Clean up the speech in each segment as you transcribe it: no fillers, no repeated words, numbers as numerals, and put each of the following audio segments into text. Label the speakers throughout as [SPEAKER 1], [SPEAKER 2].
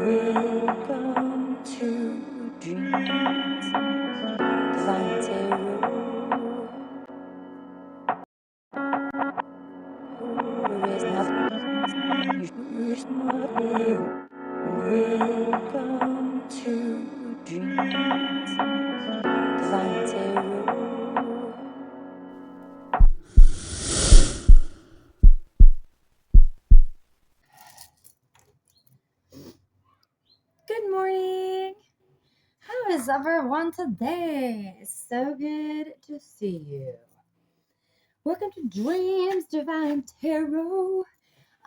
[SPEAKER 1] Welcome to Dreams Divine Tarot, where is nothing you should not know. Welcome to Dreams Divine Tarot.
[SPEAKER 2] Good morning. How is everyone today? It's so good to see you. Welcome to Dreams Divine Tarot.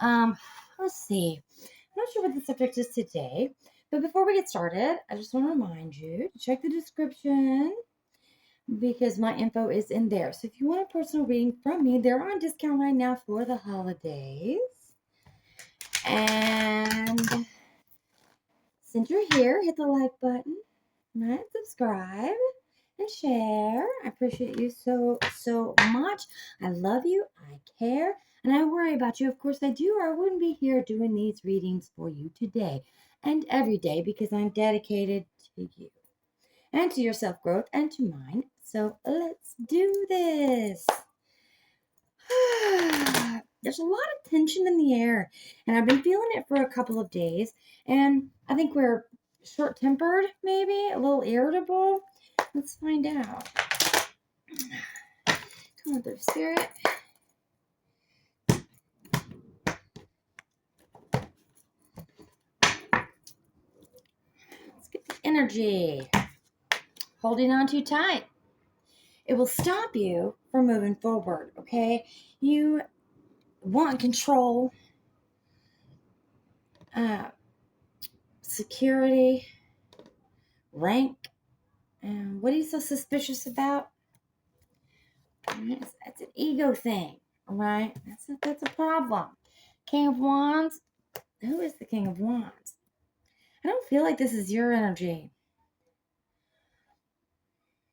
[SPEAKER 2] Let's see. I'm not sure what the subject is today, but before we get started, I just want to remind you to check the description because my info is in there. So if you want a personal reading from me, they're on discount right now for the holidays. And since you're here, hit the like button, right? Subscribe and share. I appreciate you so much. I love you. I care. And I worry about you. Of course I do, or I wouldn't be here doing these readings for you today and every day because I'm dedicated to you and to your self-growth and to mine. So let's do this. There's a lot of tension in the air, and I've been feeling it for a couple of days, and I think we're short-tempered, maybe a little irritable. Let's find out. Come on through, Spirit. Let's get the energy. Holding on too tight. It will stop you from moving forward, okay? You want control, security, rank. What are you so suspicious about? That's an ego thing, all right? That's a problem. King of Wands. Who is the King of Wands? I don't feel like this is your energy.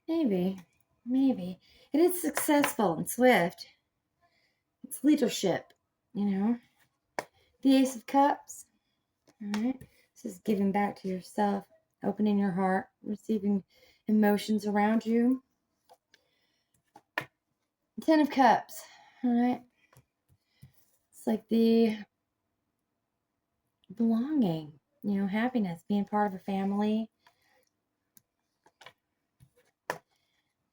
[SPEAKER 2] Maybe. It is successful and swift. It's leadership, you know. The Ace of Cups. All right. This is giving back to yourself, opening your heart, receiving emotions around you. Ten of Cups. All right. It's like the belonging, you know, happiness, being part of a family.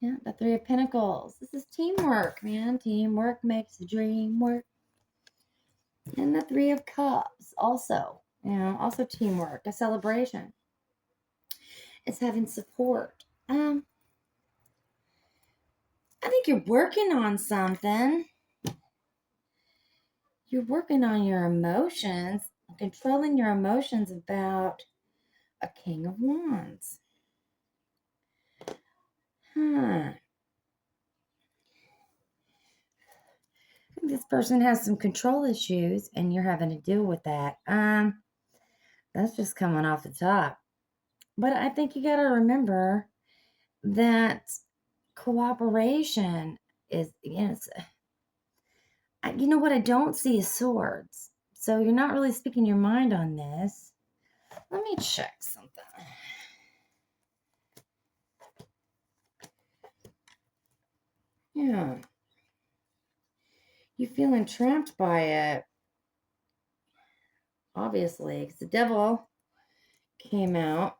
[SPEAKER 2] Yeah, the Three of Pentacles. This is teamwork, man. Teamwork makes the dream work. And the Three of Cups also, you know, also teamwork, a celebration. It's having support. I think you're working on something. You're working on your emotions, controlling your emotions about a King of Wands. I think this person has some control issues and you're having to deal with that. That's just coming off the top. But I think you got to remember that cooperation is, you know what I don't see is swords. So you're not really speaking your mind on this. Let me check something. Yeah. You feeling trapped by it. Obviously, because the devil came out.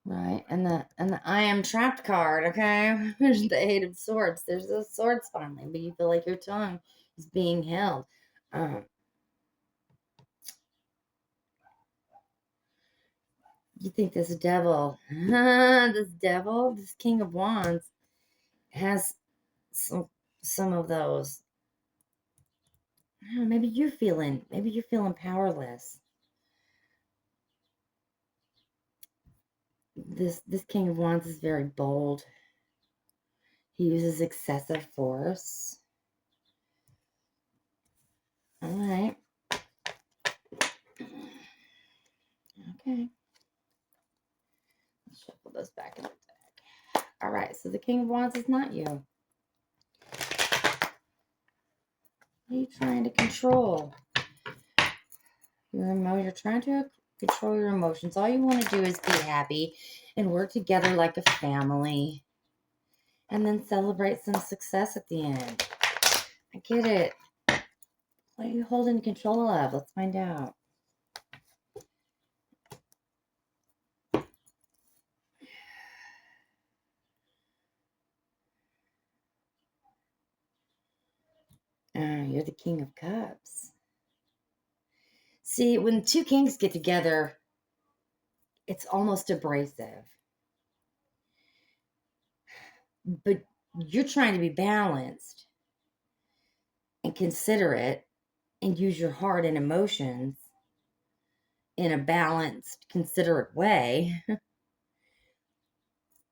[SPEAKER 2] Right. And the I am trapped card, okay? There's the Eight of Swords. There's those swords finally, but you feel like your tongue is being held. You think this devil, this King of Wands, has some of those. Maybe you're feeling powerless. This King of Wands is very bold. He uses excessive force. All right. Okay. Let's shuffle those back in the deck. All right. So the King of Wands is not you. What are you trying to control? You're trying to control your emotions. All you want to do is be happy and work together like a family. And then celebrate some success at the end. I get it. What are you holding control of? Let's find out. You're the King of Cups. See, when two kings get together, it's almost abrasive. But you're trying to be balanced and considerate and use your heart and emotions in a balanced, considerate way.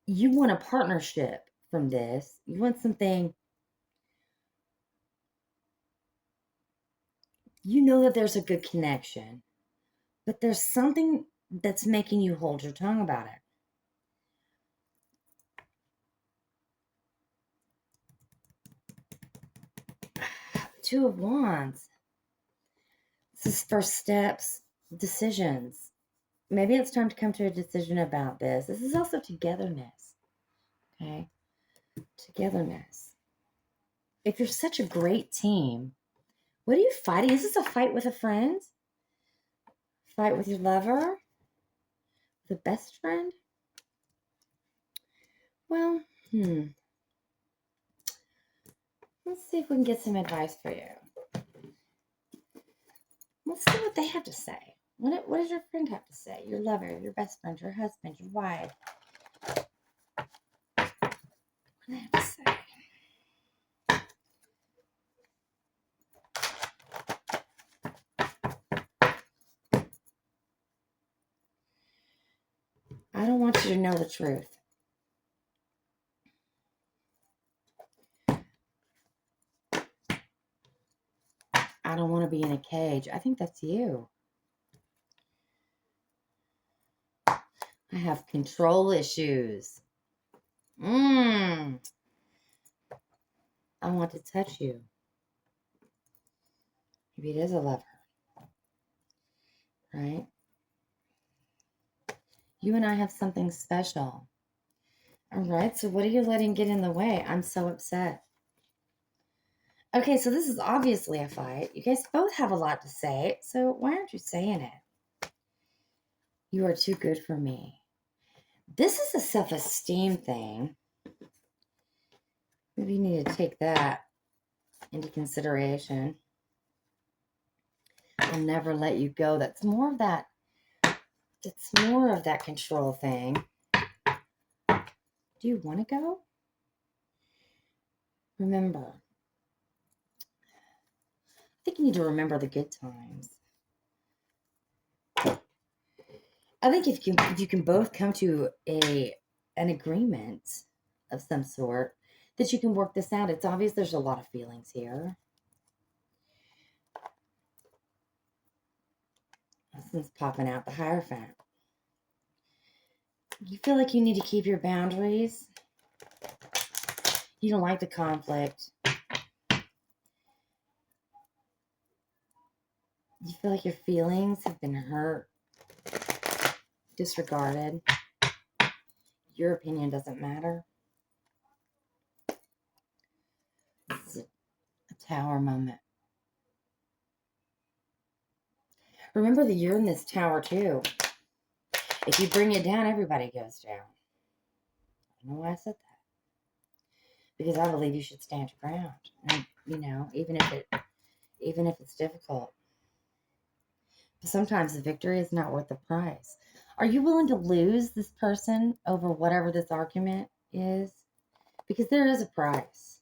[SPEAKER 2] You want a partnership from this. You want something. You know that there's a good connection, but there's something that's making you hold your tongue about it. Two of Wands. This is first steps, decisions. Maybe it's time to come to a decision about this. This is also togetherness. Okay? Togetherness. If you're such a great team, what are you fighting? Is this a fight with a friend? Fight with your lover? The best friend? Well, let's see if we can get some advice for you. Let's see what they have to say. What does your friend have to say? Your lover, your best friend, your husband, your wife. What do they have to say? I don't want you to know the truth. I don't want to be in a cage. I think that's you. I have control issues. I want to touch you. Maybe it is a lover. Right? You and I have something special. All right, so what are you letting get in the way? I'm so upset. Okay, so this is obviously a fight. You guys both have a lot to say, so why aren't you saying it? You are too good for me. This is a self-esteem thing. Maybe you need to take that into consideration. I'll never let you go. That's more of that. It's more of that control thing. Do you want to go? Remember. I think you need to remember the good times. I think if you can both come to an agreement of some sort, that you can work this out. It's obvious there's a lot of feelings here. This one's popping out, the Hierophant. You feel like you need to keep your boundaries. You don't like the conflict. You feel like your feelings have been hurt, disregarded. Your opinion doesn't matter. This is a Tower moment. Remember that you're in this tower too. If you bring it down, everybody goes down. I don't know why I said that. Because I believe you should stand your ground. And, even if it's difficult. But sometimes the victory is not worth the price. Are you willing to lose this person over whatever this argument is? Because there is a price.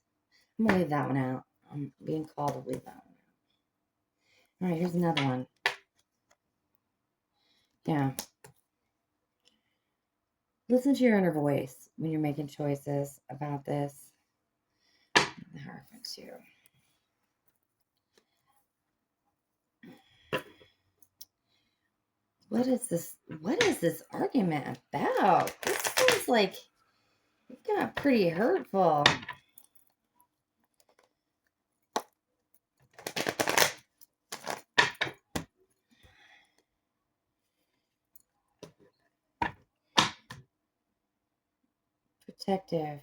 [SPEAKER 2] I'm going to leave that one out. I'm being called to leave that one out. All right, here's another one. Yeah. Listen to your inner voice when you're making choices about this. The Hierophant too. What is this argument about? This seems like it got pretty hurtful. protective,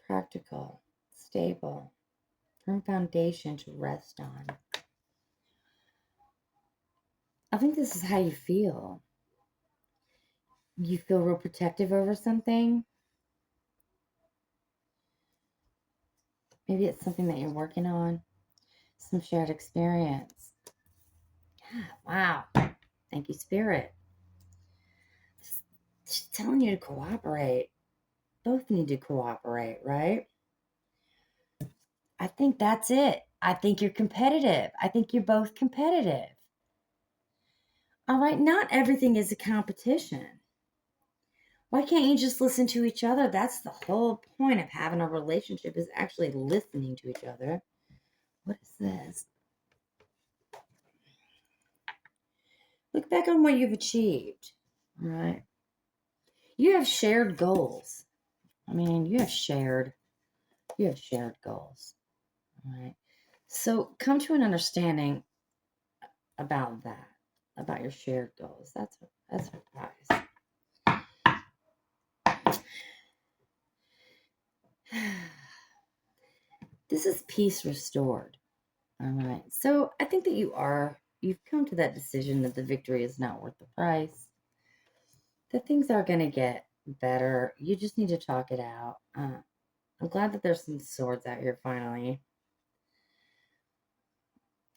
[SPEAKER 2] practical, stable, firm foundation to rest on. I think this is how you feel. You feel real protective over something. Maybe it's something that you're working on, some shared experience. Yeah, wow. Thank you, Spirit. She's telling you to cooperate. Both need to cooperate, right? I think that's it. I think you're competitive. I think you're both competitive. All right, not everything is a competition. Why can't you just listen to each other? That's the whole point of having a relationship, is actually listening to each other. What is this? Look back on what you've achieved. All right. You have shared goals. I mean, you have shared goals. All right. So come to an understanding about that, about your shared goals. That's advice. This is peace restored. All right. So I think that you've come to that decision that the victory is not worth the price. That things are going to get better. You just need to talk it out. I'm glad that there's some swords out here finally.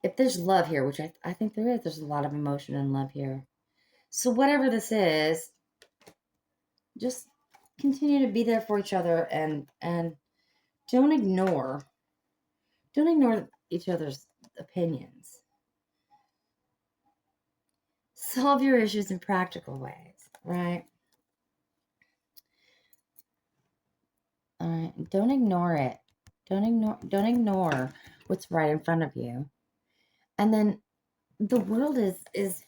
[SPEAKER 2] If there's love here, which I think there's a lot of emotion and love here. So whatever this is, just continue to be there for each other and don't ignore each other's opinions. Solve your issues in practical ways, right? All right. Don't ignore it. Don't ignore what's right in front of you. And then the world is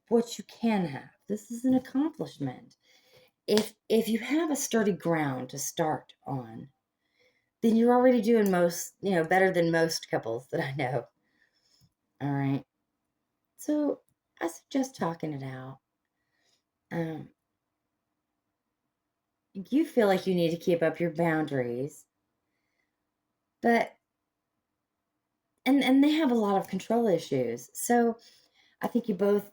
[SPEAKER 2] what you can have. This is an accomplishment. If you have a sturdy ground to start on, then you're already doing better than most couples that I know. All right. So I suggest talking it out. You feel like you need to keep up your boundaries, but and they have a lot of control issues. So I think you both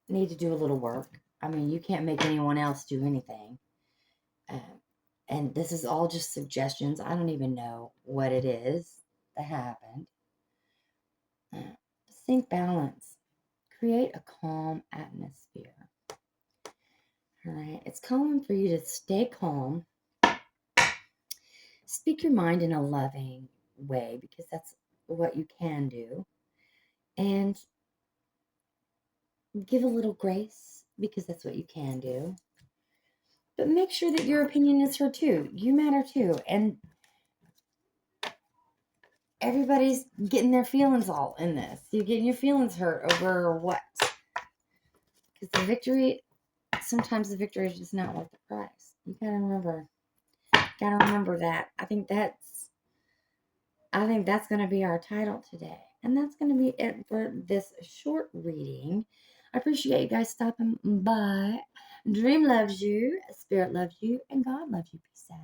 [SPEAKER 2] need to do a little work. I mean, you can't make anyone else do anything. And this is all just suggestions. I don't even know what it is that happened. Think balance. Create a calm atmosphere. All right. It's calling for you to stay calm. Speak your mind in a loving way, because that's what you can do. And give a little grace, because that's what you can do. But make sure that your opinion is heard too. You matter too. And everybody's getting their feelings all in this. You're getting your feelings hurt over what? Because sometimes the victory is just not worth the price. You gotta remember that. I think that's going to be our title today. And that's going to be it for this short reading. I appreciate you guys stopping by. Dream loves you, Spirit loves you, and God loves you. Peace out.